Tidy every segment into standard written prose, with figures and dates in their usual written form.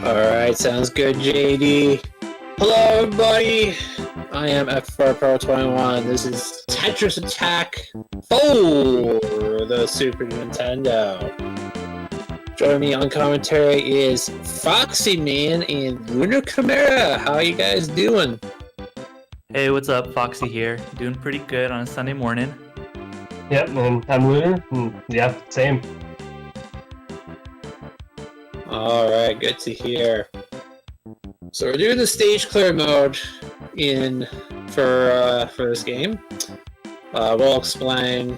Alright, sounds good, JD. Hello, everybody! I am FFSS21. This is Tetris Attack for the Super Nintendo. Joining me on commentary is Foxy Man and Lunar Chimera. How are you guys doing? Hey, what's up? Foxy here. Doing pretty good on a Sunday morning. Yep, and I'm Lunar. Yeah, same. Alright, good to hear. So we're doing the stage clear mode for this game. We'll explain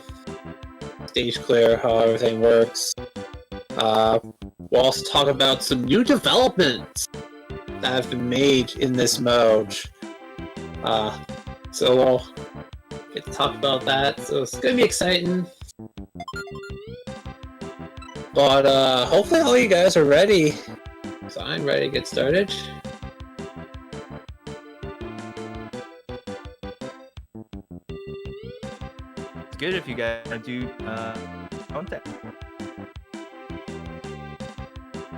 stage clear, how everything works. We'll also talk about some new developments that have been made in this mode. So we'll get to talk about that. So it's gonna be exciting. But hopefully all you guys are ready. So I'm ready to get started. It's good if you guys do content.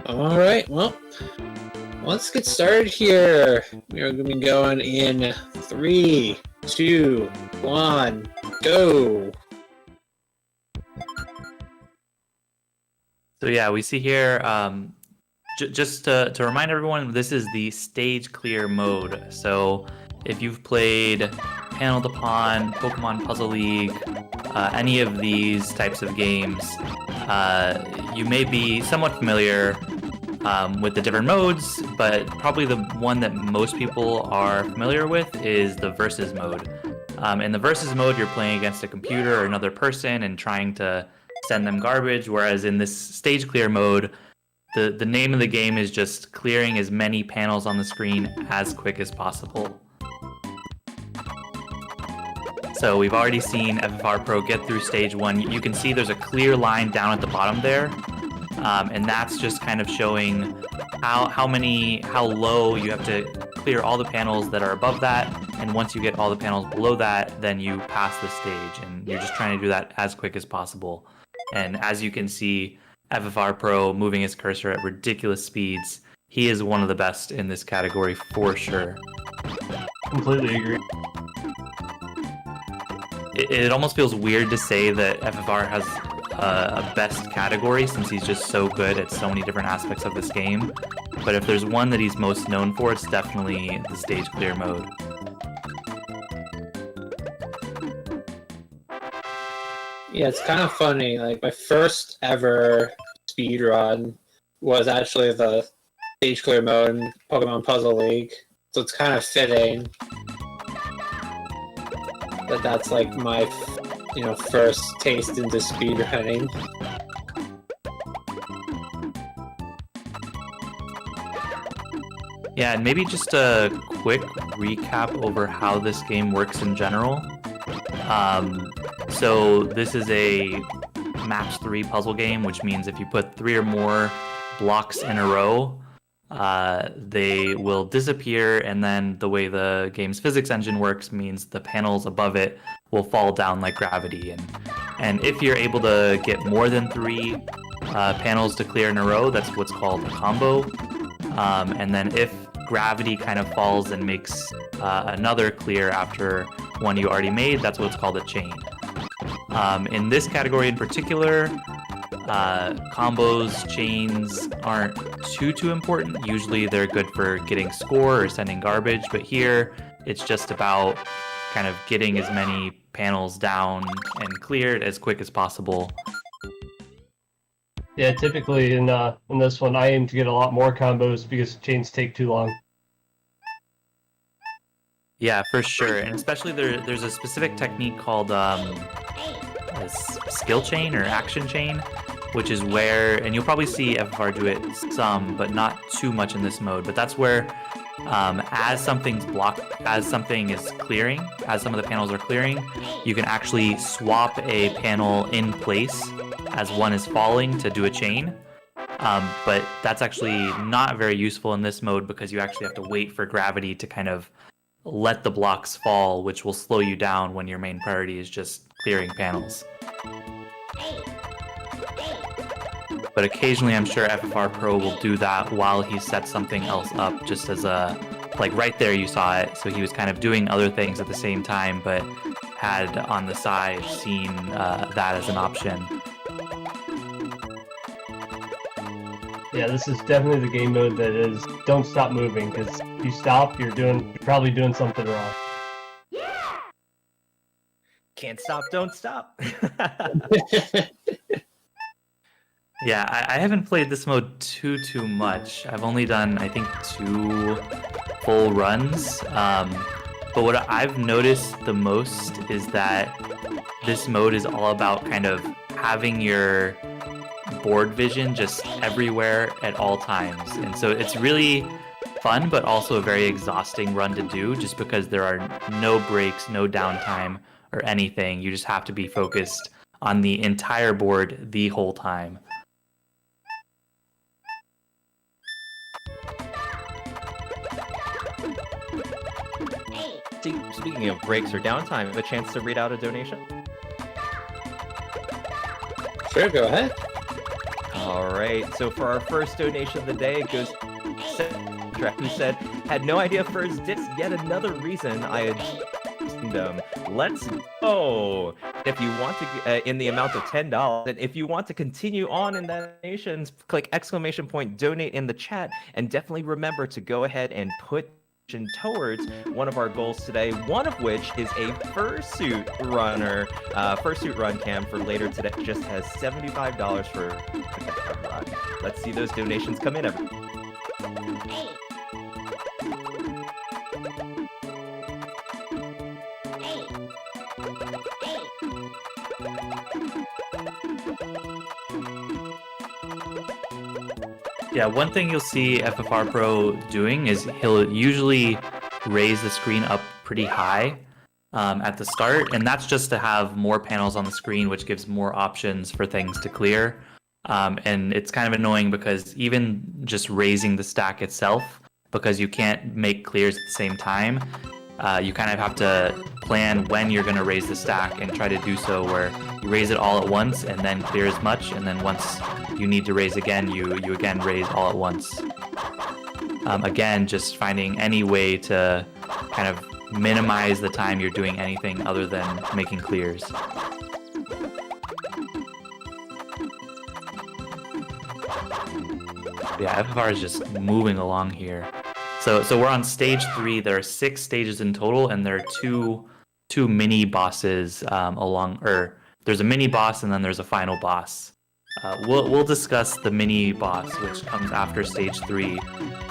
Alright, well, let's get started here. We are going to be going in 3, 2, 1, go! So yeah, we see here, just to remind everyone, this is the stage clear mode. So if you've played Panel to Pawn, Pokemon Puzzle League, any of these types of games, you may be somewhat familiar with the different modes, but probably the one that most people are familiar with is the versus mode. In the versus mode, you're playing against a computer or another person and trying to send them garbage, whereas in this stage clear mode, the name of the game is just clearing as many panels on the screen as quick as possible. So we've already seen FFR Pro get through stage 1. You can see there's a clear line down at the bottom there, and that's just kind of showing how low you have to clear all the panels that are above that, and once you get all the panels below that, then you pass the stage, and you're just trying to do that as quick as possible. And as you can see, FFR Pro moving his cursor at ridiculous speeds. He is one of the best in this category for sure. Completely agree. It almost feels weird to say that FFR has a best category since he's just so good at so many different aspects of this game. But if there's one that he's most known for, it's definitely the stage clear mode. Yeah, it's kind of funny. Like, my first ever speedrun was actually the stage clear mode in Pokemon Puzzle League. So it's kind of fitting that that's like my, first taste into speedrunning. Yeah, and maybe just a quick recap over how this game works in general. So this is a match 3 puzzle game, which means if you put 3 or more blocks in a row, they will disappear, and then the way the game's physics engine works means the panels above it will fall down like gravity. And if you're able to get more than 3 panels to clear in a row, that's what's called a combo. And then if gravity kind of falls and makes another clear after one you already made, that's what's called a chain. In this category in particular, combos, chains aren't too important. Usually they're good for getting score or sending garbage, but here it's just about kind of getting as many panels down and cleared as quick as possible. Yeah, typically in this one, I aim to get a lot more combos because chains take too long. Yeah, for sure, and especially there's a specific technique called a skill chain or action chain, which is where, and you'll probably see FFR do it some, but not too much in this mode, but that's where as something's blocked, as something is clearing, as some of the panels are clearing, you can actually swap a panel in place as one is falling to do a chain. But that's actually not very useful in this mode because you actually have to wait for gravity to kind of let the blocks fall, which will slow you down when your main priority is just clearing panels. but occasionally I'm sure FFR Pro will do that while he sets something else up, just as a, like right there you saw it. So he was kind of doing other things at the same time, but had on the side seen that as an option. Yeah, this is definitely the game mode that is don't stop moving, because if you stop, you're probably doing something wrong. Can't stop, don't stop. Yeah, I haven't played this mode too much. I've only done, I think, 2 full runs. But what I've noticed the most is that this mode is all about kind of having your board vision just everywhere at all times. And so it's really fun, but also a very exhausting run to do, just because there are no breaks, no downtime, or anything. You just have to be focused on the entire board the whole time. Speaking of breaks or downtime, have a chance to read out a donation? Sure, go ahead. All right, so for our first donation of the day, it goes who said, had no idea for his disc, yet another reason I had them. Let's go! If you want to, in the amount of $10, and if you want to continue on in that donations, click ! Donate in the chat, and definitely remember to go ahead and put towards one of our goals today, one of which is a fursuit runner, fursuit run cam for later today. Just has $75 for a run. Let's see those donations come in. Yeah, one thing you'll see FFR Pro doing is he'll usually raise the screen up pretty high at the start, and that's just to have more panels on the screen, which gives more options for things to clear. And it's kind of annoying because even just raising the stack itself, because you can't make clears at the same time, you kind of have to plan when you're going to raise the stack and try to do so where you raise it all at once and then clear as much, and then once you need to raise again, you again raise all at once. Again, just finding any way to kind of minimize the time you're doing anything other than making clears. Yeah, FFR is just moving along here. So we're on stage 3. There are 6 stages in total, and there are two mini bosses there's a mini boss and then there's a final boss. We'll discuss the mini boss, which comes after stage 3.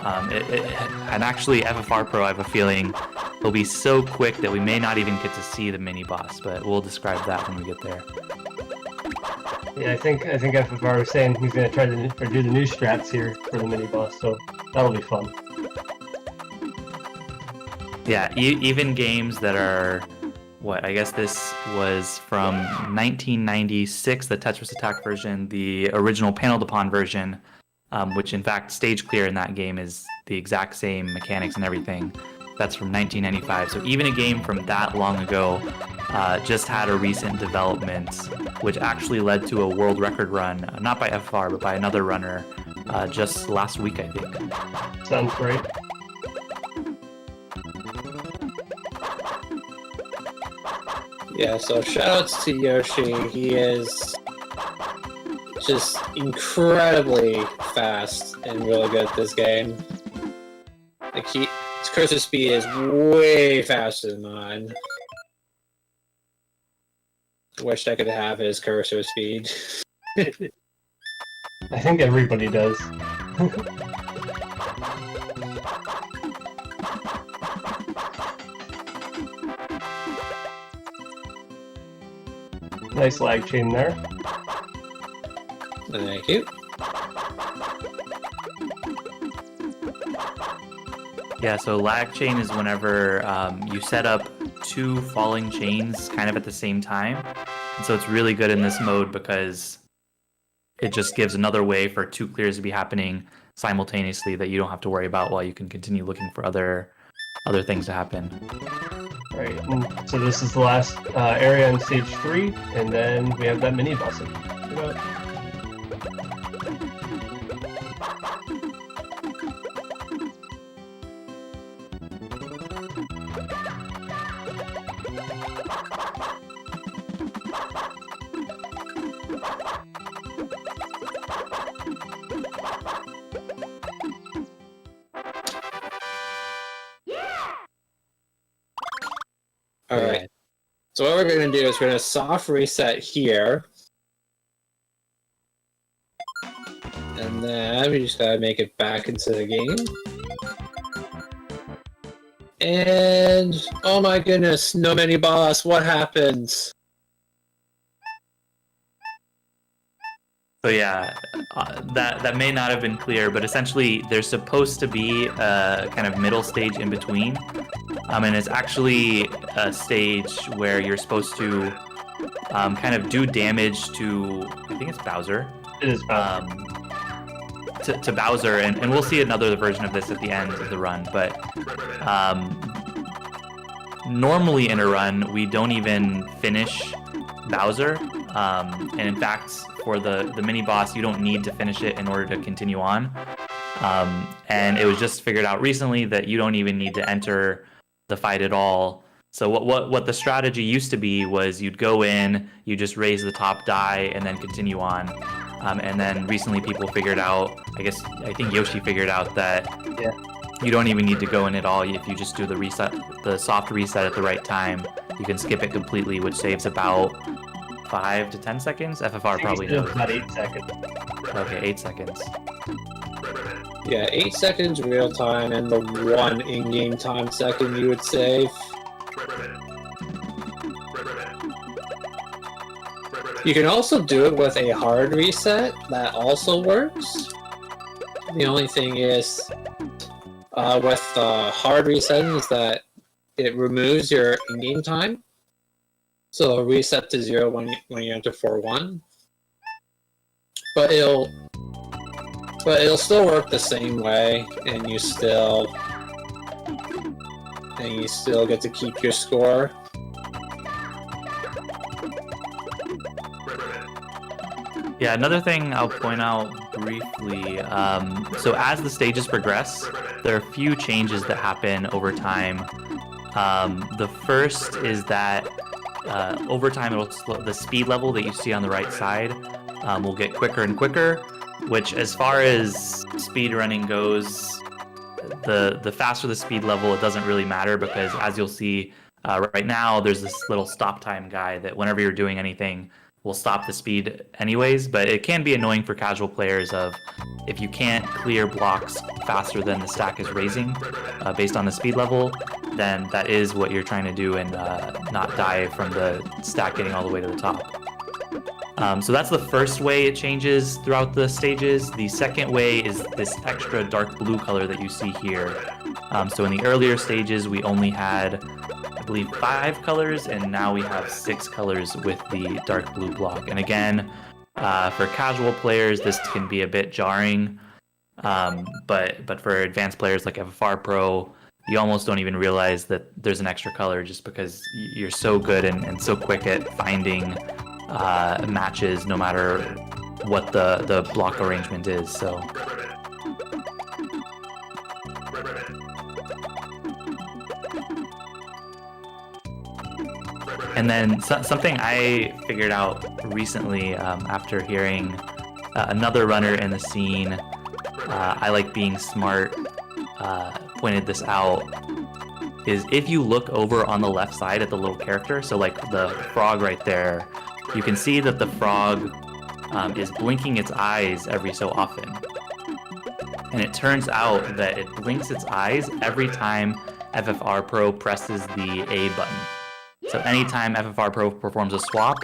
And actually, FFR Pro, I have a feeling, will be so quick that we may not even get to see the mini boss, but we'll describe that when we get there. Yeah, I think FFR was saying he's going to try to do the new strats here for the mini boss, so that'll be fun. Yeah, even games that are, I guess this was from 1996, the Tetris Attack version, the original Panel Upon version, which in fact stage clear in that game is the exact same mechanics and everything. That's from 1995. So even a game from that long ago just had a recent development, which actually led to a world record run, not by FFR, but by another runner, just last week, I think. Sounds great. Yeah, so shoutouts to Yoshi. He is just incredibly fast and really good at this game. Like his cursor speed is way faster than mine. I wish I could have his cursor speed. I think everybody does. Nice lag chain there. Thank you. Yeah, so lag chain is whenever you set up 2 falling chains kind of at the same time. And so it's really good in this mode because it just gives another way for 2 clears to be happening simultaneously that you don't have to worry about while you can continue looking for other things to happen. Right, and so this is the last area in stage 3, and then we have that mini boss. Alright. So what we're going to do is we're going to soft reset here. And then we just got to make it back into the game. And oh my goodness, no mini boss, what happens? So yeah, that may not have been clear, but essentially there's supposed to be a kind of middle stage in between, and it's actually a stage where you're supposed to kind of do damage to, I think it's Bowser. It is Bowser. To Bowser, and we'll see another version of this at the end of the run, but normally in a run, we don't even finish Bowser, and in fact, for the mini boss, you don't need to finish it in order to continue on. And it was just figured out recently that you don't even need to enter the fight at all. So what the strategy used to be was you'd go in, you just raise the top die, and then continue on. And then recently people figured out, I think Yoshi figured out that you don't even need to go in at all. If you just do the soft reset at the right time, you can skip it completely, which saves about 5 to 10 seconds? FFR probably knows. About 8 seconds. Okay, 8 seconds. Yeah, 8 seconds real time and the 1 in-game time second you would save. You can also do it with a hard reset, that also works. The only thing is, with hard resetting is that it removes your in-game time. So it'll reset to 0 when you enter 4-1. But it'll still work the same way, and you still get to keep your score. Yeah, another thing I'll point out briefly, so as the stages progress, there are a few changes that happen over time. The first is that over time, the speed level that you see on the right side will get quicker and quicker, which as far as speedrunning goes, the faster the speed level, it doesn't really matter, because as you'll see right now, there's this little stop time guy that whenever you're doing anything will stop the speed anyways, but it can be annoying for casual players of if you can't clear blocks faster than the stack is raising based on the speed level, then that is what you're trying to do and not die from the stack getting all the way to the top. So that's the first way it changes throughout the stages. The second way is this extra dark blue color that you see here. So in the earlier stages, we only had, I believe, 5 colors, and now we have 6 colors with the dark blue block. And again, for casual players, this can be a bit jarring, but for advanced players like FFR Pro, you almost don't even realize that there's an extra color just because you're so good and so quick at finding matches no matter what the block arrangement is. So and then something I figured out recently after hearing another runner in the scene, I Like Being Smart, pointed this out, is if you look over on the left side at the little character, so like the frog right there, you can see that the frog is blinking its eyes every so often. And it turns out that it blinks its eyes every time FFR Pro presses the A button. So anytime FFR Pro performs a swap,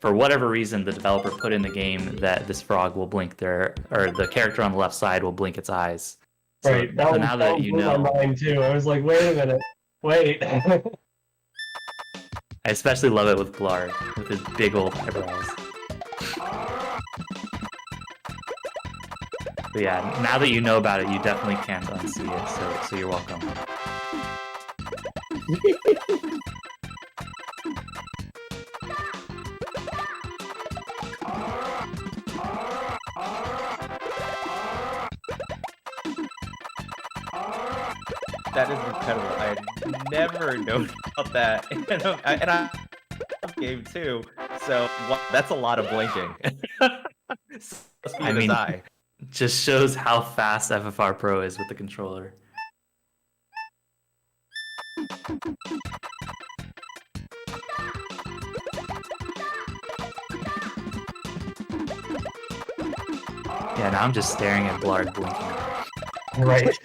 for whatever reason, the developer put in the game that this frog will blink or the character on the left side will blink its eyes. So, Right, so now that you know, my mind too. I was like, wait a minute, wait. I especially love it with Blarg, with his big old eyebrows. But yeah, now that you know about it, you definitely can't unsee it, so you're welcome. That is incredible. I had never known about that. And I game too. So that's a lot of blinking. I mean, just shows how fast FFR Pro is with the controller. Yeah, now I'm just staring at Blarg blinking. Right.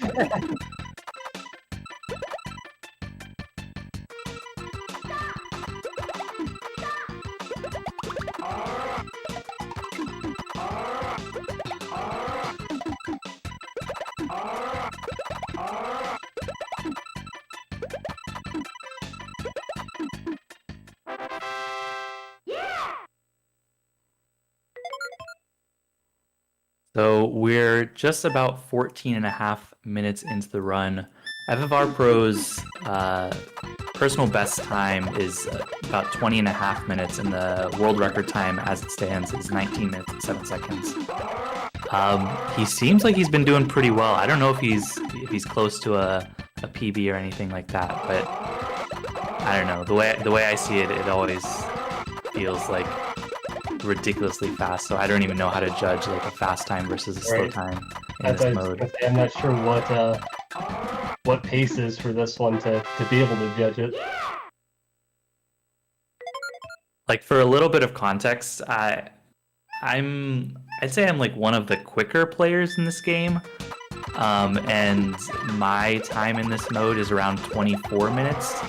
So we're just about 14 and a half minutes into the run. FFR Pro's personal best time is about 20 and a half minutes, and the world record time as it stands is 19 minutes and 7 seconds. He seems like he's been doing pretty well. I don't know if he's close to a PB or anything like that, but I don't know. The way I see it, it always feels like ridiculously fast, so I don't even know how to judge like a fast time versus a slow time in this mode. I'm not sure what pace is for this one to be able to judge it. Like, for a little bit of context, I'd say I'm like one of the quicker players in this game, and my time in this mode is around 24 minutes,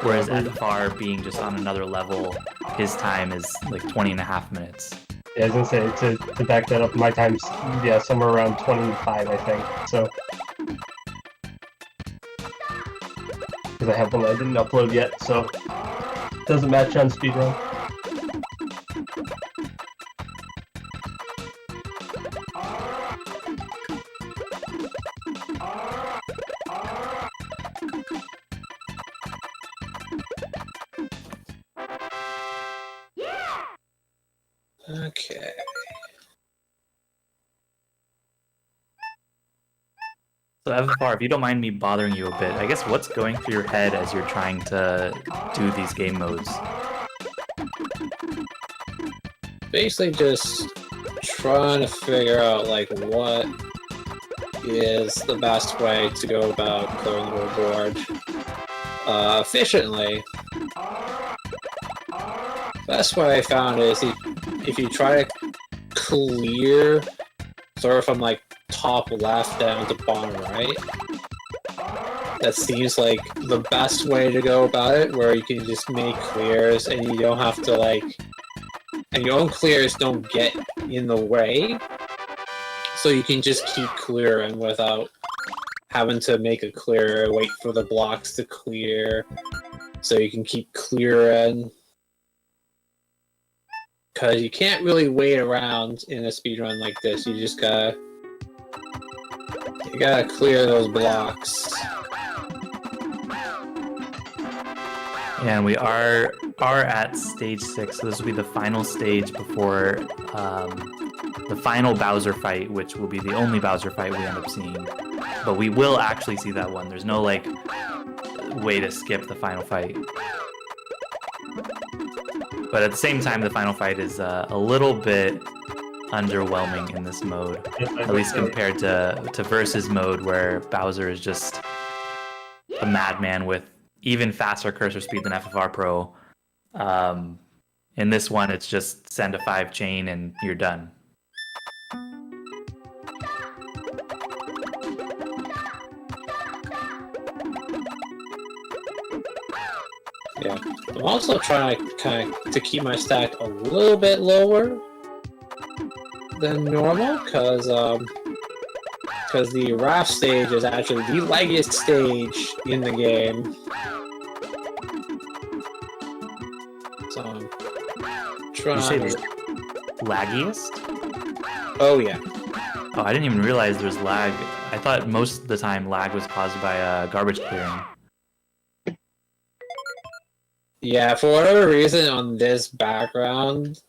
whereas FFR being just on another level, his time is like 20 and a half minutes. Yeah, I was gonna say, to back that up, my time's, yeah, somewhere around 25, I think, so. Because I have one that I didn't upload yet, so it doesn't match on Speedrun. Okay. So FFR, if you don't mind me bothering you a bit, I guess what's going through your head as you're trying to do these game modes? Basically just trying to figure out like what is the best way to go about clearing the board efficiently. Best way I found is if you try to clear sort of from like top left down to bottom right, that seems like the best way to go about it, where you can just make clears and you don't have to like, and your own clears don't get in the way, so you can just keep clearing without having to make a clear, wait for the blocks to clear, so you can keep clearing. Because you can't really wait around in a speedrun like this, you just gotta clear those blocks. And we are at stage 6, so this will be the final stage before the final Bowser fight, which will be the only Bowser fight we end up seeing. But we will actually see that one. There's no like way to skip the final fight. But at the same time, the final fight is a little bit underwhelming in this mode, at least compared to Versus mode, where Bowser is just a madman with even faster cursor speed than FFR Pro. In this one, it's just send a 5 chain and you're done. Yeah, I'm also trying to keep my stack a little bit lower than normal, because the raft stage is actually the laggiest stage in the game. So I'm trying. You say the laggiest? Oh yeah. Oh, I didn't even realize there's lag. I thought most of the time lag was caused by garbage clearing. Yeah, for whatever reason on this background,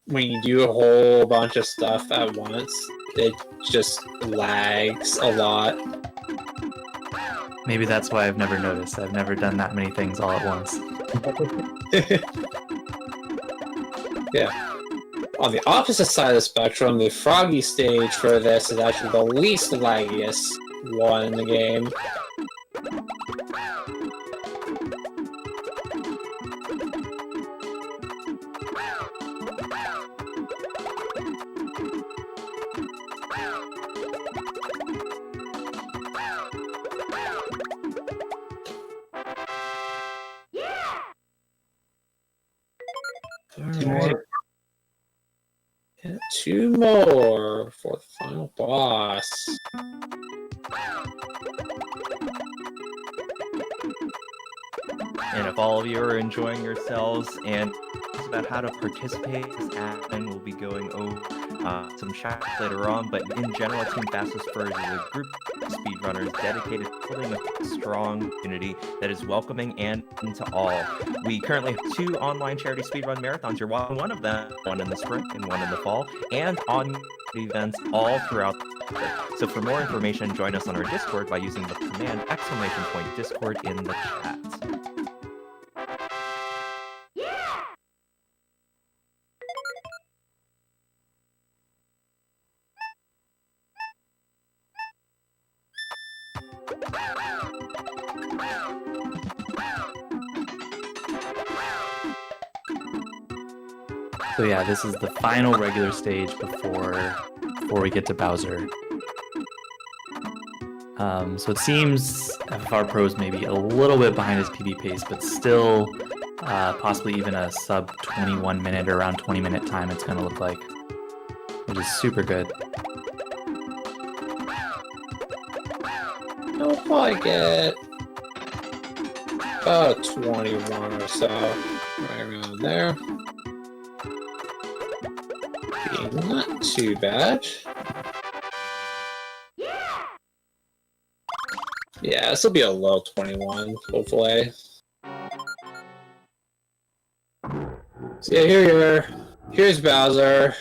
when you do a whole bunch of stuff at once, it just lags a lot. Maybe that's why I've never noticed. I've never done that many things all at once. Yeah. On the opposite side of the spectrum, the Froggy stage for this is actually the least laggiest one in the game. Two more. And 2 more for the final boss. And if all of you are enjoying yourselves and about how to participate, this admin will be going over some chat later on. But in general, Team Fastest Spurs is a group of speedrunners dedicated to building a strong community that is welcoming and to all. We currently have 2 online charity speedrun marathons. You're watching one of them, one in the spring and one in the fall, and on events all throughout the year. So for more information, join us on our Discord by using the command !Discord in the chat. So yeah, this is the final regular stage before we get to Bowser. So it seems FFR Pro's maybe a little bit behind his PB pace, but still possibly even a sub 21 minute or around 20 minute time it's going to look like, which is super good. I'll probably get about 21 or so, right around there. Not too bad. Yeah, this will be a low 21, hopefully. So yeah, here's Bowser.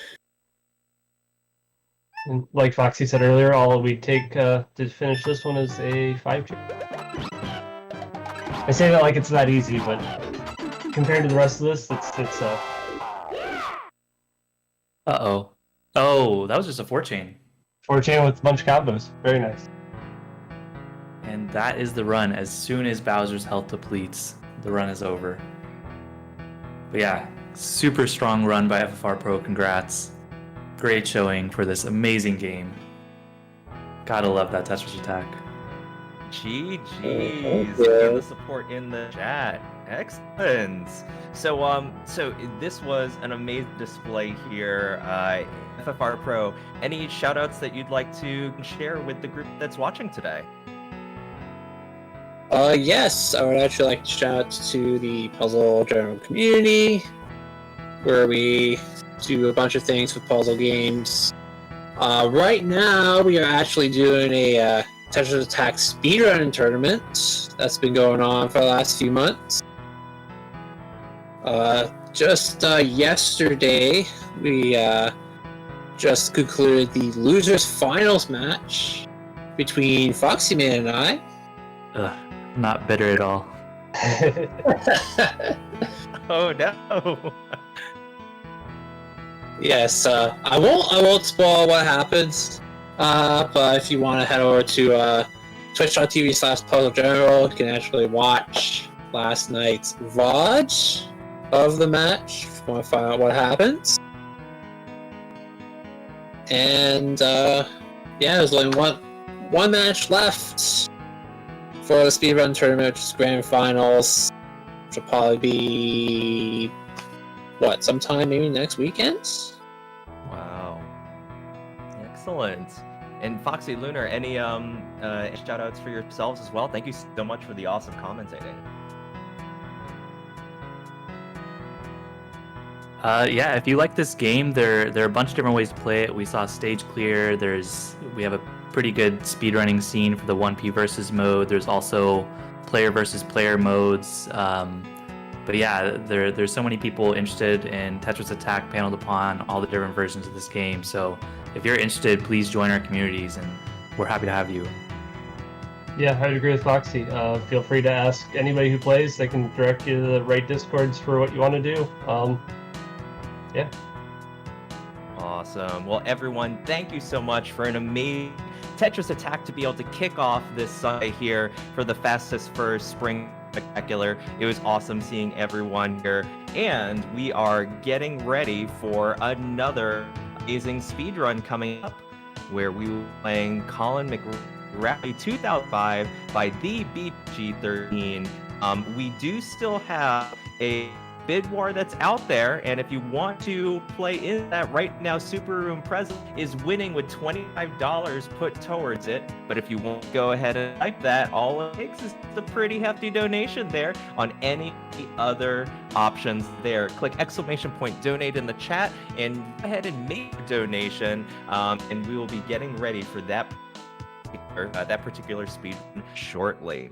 And like Foxy said earlier, all we take to finish this one is a 5 chip. I say that like it's that easy, but compared to the rest of this, it's Uh-oh. Oh, that was just a 4-chain. 4-chain with a bunch of combos. Very nice. And that is the run. As soon as Bowser's health depletes, the run is over. But yeah, super strong run by FFR Pro. Congrats. Great showing for this amazing game. Gotta love that Tetris Attack. GG's. The support in the chat. Excellent. So this was an amazing display here. FFR Pro, any shoutouts that you'd like to share with the group that's watching today? Yes, I would actually like to shout out to the puzzle general community, where we do a bunch of things with puzzle games. Right now, we are actually doing a Tetris Attack Speedrun tournament that's been going on for the last few months. Just yesterday, we just concluded the losers finals match between Foxy Man and I. Ugh, not bitter at all. Oh no. Yes, I won't spoil what happens. But if you want to head over to twitch.tv/puzzlegeneral, you can actually watch last night's VOD of the match if you want to find out what happens. And yeah, there's only one match left for the speedrun tournament, which is grand finals, which will probably be sometime maybe next weekend. Wow. Excellent. And Foxy Lunar, any shout outs for yourselves as well? Thank you so much for the awesome commentating. Yeah, if you like this game, there are a bunch of different ways to play it. We saw Stage Clear. We have a pretty good speedrunning scene for the 1P versus mode. There's also player versus player modes. But yeah, there's so many people interested in Tetris Attack, Panel to Pawn, all the different versions of this game. So if you're interested, please join our communities, and we're happy to have you. Yeah, I'd agree with Foxy. Feel free to ask anybody who plays. They can direct you to the right discords for what you want to do. Yeah. Awesome. Well, everyone, thank you so much for an amazing Tetris Attack to be able to kick off this Sunday here for the Fastest First Spring Spectacular. It was awesome seeing everyone here, and we are getting ready for another amazing speedrun coming up, where we will be playing Colin McRae 2005 by the BG13. We do still have a bid war that's out there, and if you want to play in that right now, Super Room Present is winning with $25 put towards it. But if you want to go ahead and type that, all it takes is a pretty hefty donation there on any other options there. Click !donate in the chat and go ahead and make a donation, and we will be getting ready for that particular speed shortly.